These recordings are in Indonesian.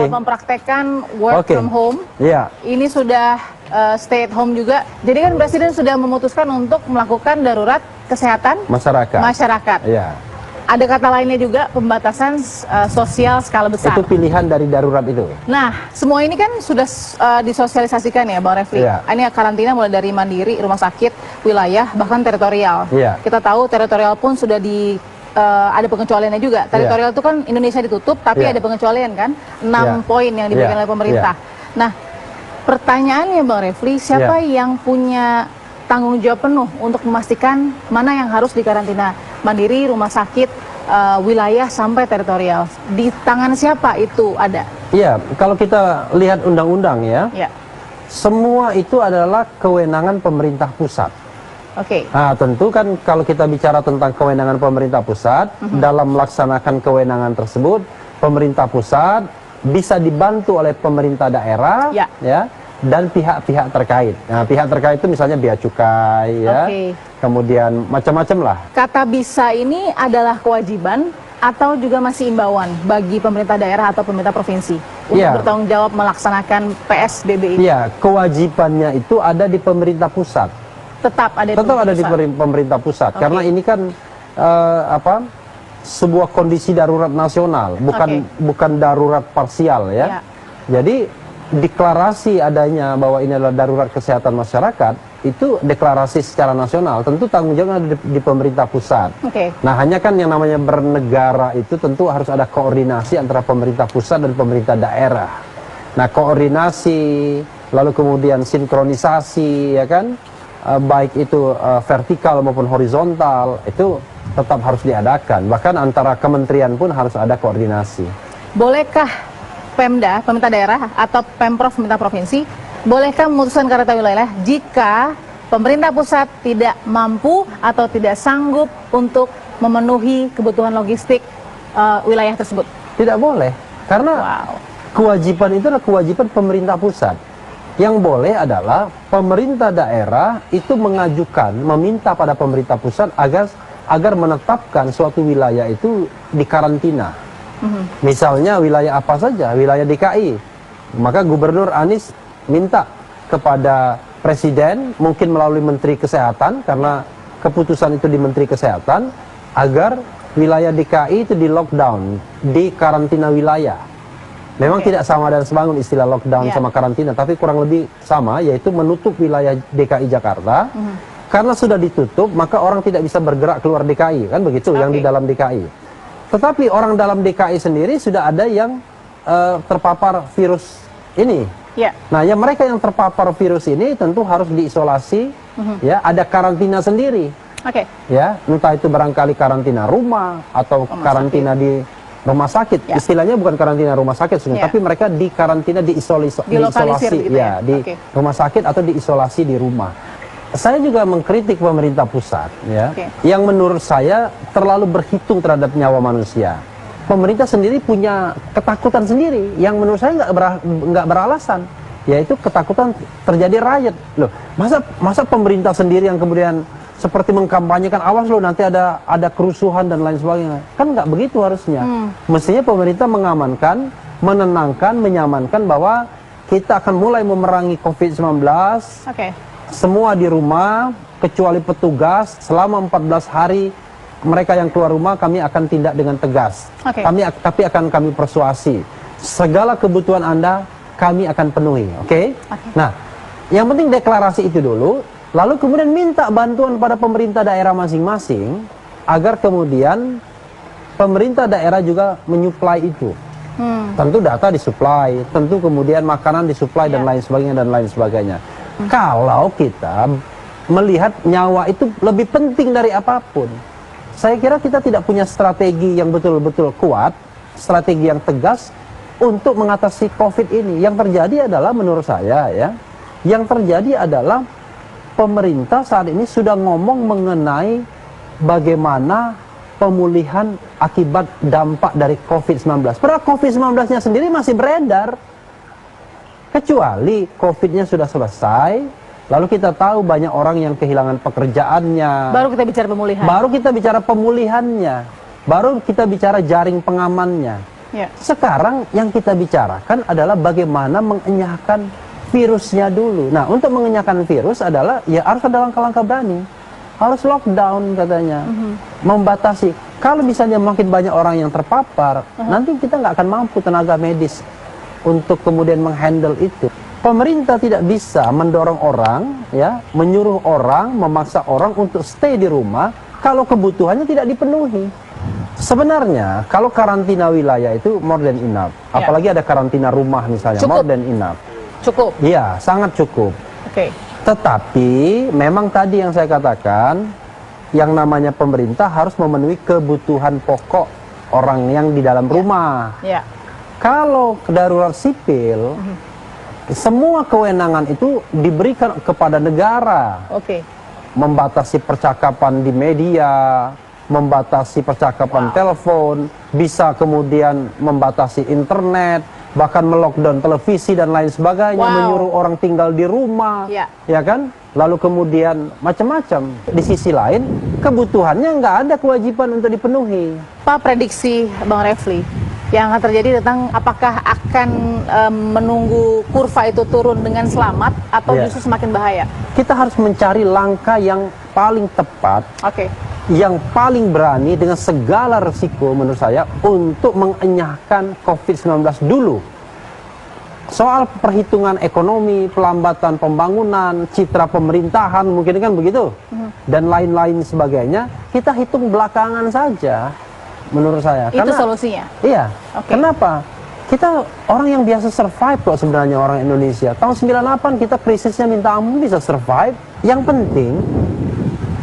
mempraktekkan work from home. Iya. Ini sudah stay at home juga. Jadi kan Presiden sudah memutuskan untuk melakukan darurat kesehatan masyarakat. Iya. Ada kata lainnya juga, pembatasan sosial skala besar. Itu pilihan dari darurat itu. Nah, semua ini kan sudah disosialisasikan ya, Bang Refli. Iya. Ini karantina mulai dari mandiri, rumah sakit, wilayah, bahkan teritorial. Iya. Kita tahu teritorial pun sudah ada pengecualiannya juga. Teritorial itu kan Indonesia ditutup, tapi ada pengecualian kan. 6 poin yang diberikan oleh pemerintah. Nah, pertanyaannya Bang Refli, siapa yang punya tanggung jawab penuh untuk memastikan mana yang harus dikarantina? Mandiri, rumah sakit, wilayah sampai teritorial. Di tangan siapa itu ada? Iya, kalau kita lihat undang-undang ya, semua itu adalah kewenangan pemerintah pusat. Oke. Nah, tentu kan kalau kita bicara tentang kewenangan pemerintah pusat, dalam melaksanakan kewenangan tersebut, pemerintah pusat bisa dibantu oleh pemerintah daerah, ya, dan pihak-pihak terkait. Nah, pihak terkait itu misalnya bea cukai, ya, kemudian macam-macam lah. Kata bisa ini adalah kewajiban atau juga masih imbauan bagi pemerintah daerah atau pemerintah provinsi untuk bertanggung jawab melaksanakan PSBB ini? Iya, kewajibannya itu ada di pemerintah pusat. Tetap ada di pemerintah pusat. Karena ini kan sebuah kondisi darurat nasional, bukan darurat parsial ya. Jadi deklarasi adanya bahwa ini adalah darurat kesehatan masyarakat itu deklarasi secara nasional, tentu tanggung jawab ada di pemerintah pusat. Nah, hanya kan yang namanya bernegara itu tentu harus ada koordinasi antara pemerintah pusat dan pemerintah daerah. Nah, koordinasi lalu kemudian sinkronisasi, ya kan, baik itu vertikal maupun horizontal, itu tetap harus diadakan. Bahkan antara kementerian pun harus ada koordinasi. Bolehkah Pemda, pemerintah daerah, atau Pemprov, pemerintah provinsi, bolehkah memutuskan karantina wilayah jika pemerintah pusat tidak mampu atau tidak sanggup untuk memenuhi kebutuhan logistik wilayah tersebut? Tidak boleh, karena kewajiban itu adalah kewajiban pemerintah pusat. Yang boleh adalah pemerintah daerah itu mengajukan, meminta pada pemerintah pusat agar menetapkan suatu wilayah itu dikarantina. Misalnya wilayah apa saja, wilayah DKI, maka Gubernur Anies minta kepada Presiden, mungkin melalui Menteri Kesehatan, karena keputusan itu di Menteri Kesehatan, agar wilayah DKI itu di lockdown, di karantina wilayah. Memang tidak sama dan sebangun istilah lockdown sama karantina, tapi kurang lebih sama, yaitu menutup wilayah DKI Jakarta. Karena sudah ditutup, maka orang tidak bisa bergerak keluar DKI, kan begitu, yang di dalam DKI. Tetapi orang dalam DKI sendiri sudah ada yang terpapar virus ini. Nah, ya mereka yang terpapar virus ini tentu harus diisolasi, ya, ada karantina sendiri. Ya, entah itu barangkali karantina rumah atau karantina di rumah sakit. Istilahnya bukan karantina rumah sakit, tapi mereka di karantina diisolasi, gitu ya, di rumah sakit atau diisolasi di rumah. Saya juga mengkritik pemerintah pusat, ya, yang menurut saya terlalu berhitung terhadap nyawa manusia. Pemerintah sendiri punya ketakutan sendiri, yang menurut saya nggak beralasan, yaitu ketakutan terjadi riot. Loh, masa pemerintah sendiri yang kemudian seperti mengkampanyekan, awas loh nanti ada kerusuhan dan lain sebagainya. Kan nggak begitu harusnya. Mestinya pemerintah mengamankan, menenangkan, menyamankan bahwa kita akan mulai memerangi COVID-19. Semua di rumah, kecuali petugas, selama 14 hari mereka yang keluar rumah kami akan tindak dengan tegas. Tapi akan kami persuasi. Segala kebutuhan Anda kami akan penuhi. Nah, yang penting deklarasi itu dulu, lalu kemudian minta bantuan pada pemerintah daerah masing-masing, agar kemudian pemerintah daerah juga menyuplai itu. Tentu data disuplai, tentu kemudian makanan disuplai dan lain sebagainya. Kalau kita melihat nyawa itu lebih penting dari apapun, saya kira kita tidak punya strategi yang betul-betul kuat, strategi yang tegas untuk mengatasi COVID ini. Yang terjadi adalah, menurut saya ya, yang terjadi adalah pemerintah saat ini sudah ngomong mengenai bagaimana pemulihan akibat dampak dari COVID-19. Padahal COVID-19-nya sendiri masih beredar. Kecuali COVID-nya sudah selesai, lalu kita tahu banyak orang yang kehilangan pekerjaannya. Baru kita bicara pemulihan. Baru kita bicara pemulihannya. Baru kita bicara jaring pengamannya. Ya. Sekarang yang kita bicarakan adalah bagaimana mengenyahkan virusnya dulu. Nah, untuk mengenyahkan virus adalah ya harus ada langkah-langkah berani. Harus lockdown katanya. Membatasi. Kalau misalnya makin banyak orang yang terpapar, nanti kita nggak akan mampu tenaga medis untuk kemudian menghandle itu. Pemerintah tidak bisa mendorong orang, ya, menyuruh orang, memaksa orang untuk stay di rumah kalau kebutuhannya tidak dipenuhi. Sebenarnya kalau karantina wilayah itu more than enough. Apalagi ada karantina rumah misalnya, cukup. more than enough. Cukup. Iya, sangat cukup. Oke. Tetapi memang tadi yang saya katakan, yang namanya pemerintah harus memenuhi kebutuhan pokok orang yang di dalam rumah. Ya. Kalau darurat sipil, semua kewenangan itu diberikan kepada negara. Oke. Membatasi percakapan di media, membatasi percakapan telepon, bisa kemudian membatasi internet, bahkan melockdown televisi dan lain sebagainya, menyuruh orang tinggal di rumah, ya kan? Lalu kemudian macam-macam. Di sisi lain, kebutuhannya nggak ada kewajiban untuk dipenuhi. Pak, prediksi Bang Refli yang akan terjadi tentang apakah akan menunggu kurva itu turun dengan selamat atau justru semakin bahaya? Kita harus mencari langkah yang paling tepat, yang paling berani dengan segala resiko menurut saya untuk mengenyahkan COVID-19 dulu. Soal perhitungan ekonomi, pelambatan pembangunan, citra pemerintahan, mungkin kan begitu, dan lain-lain sebagainya, kita hitung belakangan saja menurut saya. Itu solusinya? Iya. Kenapa? Kita orang yang biasa survive kok sebenarnya orang Indonesia. Tahun 98 kita krisisnya minta ampun bisa survive. Yang penting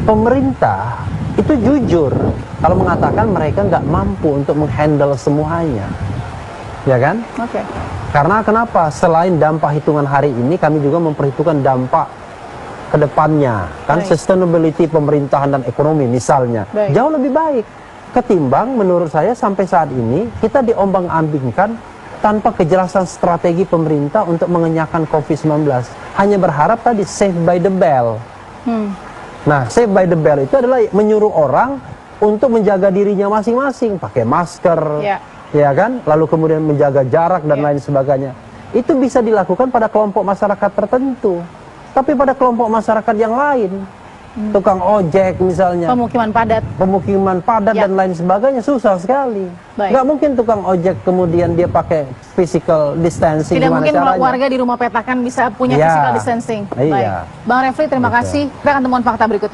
pemerintah itu jujur kalau mengatakan mereka nggak mampu untuk menghandle semuanya, ya kan? Karena kenapa? Selain dampak hitungan hari ini, kami juga memperhitungkan dampak kedepannya, kan? Sustainability pemerintahan dan ekonomi misalnya jauh lebih baik ketimbang menurut saya sampai saat ini kita diombang-ambingkan tanpa kejelasan strategi pemerintah untuk mengenyahkan COVID-19. Hanya berharap tadi save by the bell. Nah, save by the bell itu adalah menyuruh orang untuk menjaga dirinya masing-masing, pakai masker, ya kan? Lalu kemudian menjaga jarak dan lain sebagainya. Itu bisa dilakukan pada kelompok masyarakat tertentu. Tapi pada kelompok masyarakat yang lain, tukang ojek misalnya, pemukiman padat dan lain sebagainya, susah sekali. Nggak mungkin tukang ojek kemudian dia pakai physical distancing. Tidak mungkin warga di rumah petakan bisa punya physical distancing. Baik. Bang Refli, terima kasih. Kita akan temuan fakta berikutnya.